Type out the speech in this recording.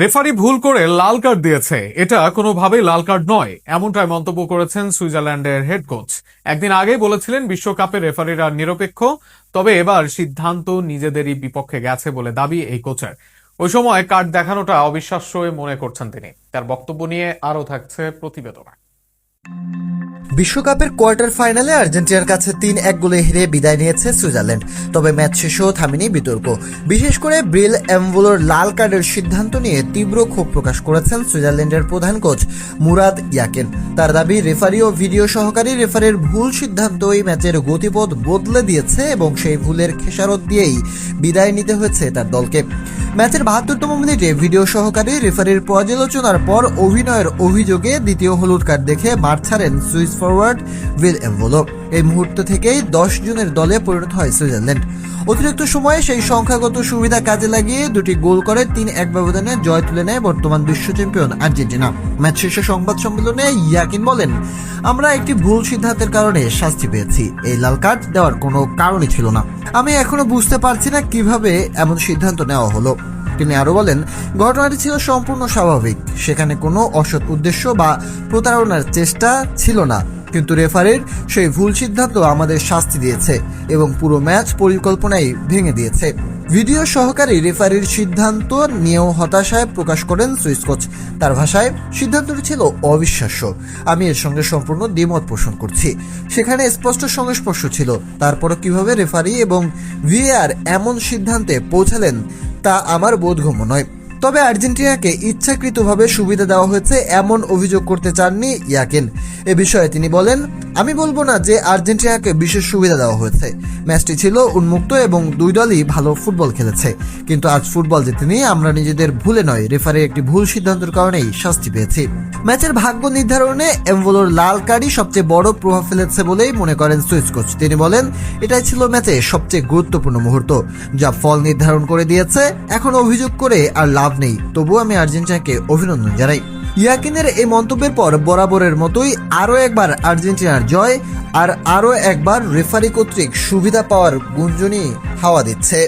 Referee ভুল করে লাল card দিয়েছে, এটা কোনোভাবেই লাল কার্ড নয়, এমনটাই মন্তব্য করেছেন সুইজারল্যান্ডের হেড কোচ। একদিন আগেই বলেছিলেন বিশ্বকাপে রেফারিরা নিরপেক্ষ, তবে এবার সিদ্ধান্ত নিজেদেরই বিপক্ষে গেছে বলে দাবি এই কোচের। ওই সময় কার্ড দেখানোটা অবিশ্বাস্য মনে করছেন তিনি। তার বক্তব্য নিয়ে আরও থাকছে প্রতিবেদনা। বিশ্বকাপের কোয়ার্টার ফাইনালে আর্জেন্টিনার কাছে 3-1 গোলে হেরে বিদায় নিয়েছে সুইজারল্যান্ড। তবে ম্যাচ শেষেও থামেনি বিতর্ক। বিশেষ করে ব্রিল এমভোলোর লাল কার্ডের সিদ্ধান্ত নিয়ে তীব্র ক্ষোভ প্রকাশ করেছেন সুইজারল্যান্ডের প্রধান কোচ মুরাদ ইয়াকিন। তার দাবি, রেফারি ও ভিডিও সহকারী রেফারির ভুল সিদ্ধান্তই ম্যাচের গতিপথ বদলে দিয়েছে এবং সেই ভুলের খেসারত দিয়েই বিদায় নিতে হয়েছে তার দলকে। ম্যাচের ৭২তম মিনিটে ভিডিও সহকারী রেফারির পর্যালোচনার পর অভিনয়ের অভিযোগে দ্বিতীয় হলুদ কার্ড দেখে মাঠ ছাড়েন সুইস ফরওয়ার্ড ব্রিল এমভোলো। এই মুহূর্ত থেকেই 10 জনের দলে পরিণত হয় সুইজারল্যান্ড। অতিরিক্ত সময়ে সেই সংখ্যাগত সুবিধা কাজে লাগিয়ে দুটি গোল করে 3-1 ব্যবধানে জয় তুলে নেয় বর্তমান বিশ্ব চ্যাম্পিয়ন আর্জেন্টিনা। ম্যাচ শেষে সংবাদ সম্মেলনে ইয়াকিন বলেন, আমরা একটি ভুল সিদ্ধান্তের কারণে শাস্তি পেয়েছি। এই লাল কার্ড দেওয়ার কোনো কারণই ছিল না। আমি এখনো বুঝতে পারছি না কিভাবে এমন সিদ্ধান্ত নেওয়া হলো। তিনি আরো বলেন, ঘটনাটি ছিল সম্পূর্ণ স্বাভাবিক, সেখানে কোনো অসৎ উদ্দেশ্য বা প্রতারণার চেষ্টা ছিল না, কিন্তু রেফারির সেই ভুল সিদ্ধান্ত আমাদের শাস্তি দিয়েছে এবং পুরো ম্যাচ পরিকল্পনাই ভেঙে দিয়েছে। ভিডিও সহকারী রেফারির সিদ্ধান্ত নিয়েও হতাশায় প্রকাশ করেন সুইস কোচ। তার ভাষায়, সিদ্ধান্তটি ছিল অবিশ্বাস্য। আমি এর সঙ্গে সম্পূর্ণ দ্বিমত পোষণ করছি। সেখানে স্পষ্ট সংস্পর্শ ছিল। তারপরও কিভাবে রেফারি এবং ভিএআর এমন সিদ্ধান্তে পৌঁছালেন তা আমার বোধগম্য নয়। তবে আর্জেন্টিনাকে ইচ্ছাকৃতভাবে সুবিধা দেওয়া হয়েছে এমন অভিযোগ করতে চাননি ইয়াকিন। এ বিষয়ে তিনি বলেন, আমি বলবো না যে আর্জেন্টিনাকে বিশেষ সুবিধা দেওয়া হয়েছে। ম্যাচটি ছিল উন্মুক্ত এবং দুই দলই ভালো ফুটবল খেলেছে, কিন্তু আজ ফুটবল জেতেনি আমরা নিজেদের ভুলে নয়, রেফারির একটি ভুল সিদ্ধান্তের কারণেই শাস্তি পেয়েছি। ম্যাচের ভাগ্য নির্ধারণে এমভোলোর লাল কার্ডই সবচেয়ে বড় প্রভাব ফেলেছে বলেই মনে করেন সুইস কোচ। তিনি বলেন, এটাই ছিল ম্যাচে সবচেয়ে গুরুত্বপূর্ণ মুহূর্ত, যা ফল নির্ধারণ করে দিয়েছে। এখন অভিযোগ করে আর লাভ নেই, তবুও আমি আর্জেন্টিনাকে অভিনন্দন জানাই। ইয়াকিনের এই মন্তব্যের পর বরাবরের মতোই আরও একবার আর্জেন্টিনার জয় আর আরও একবার রেফারি কর্তৃক সুবিধা পাওয়ার গুঞ্জনই হাওয়া দিচ্ছে।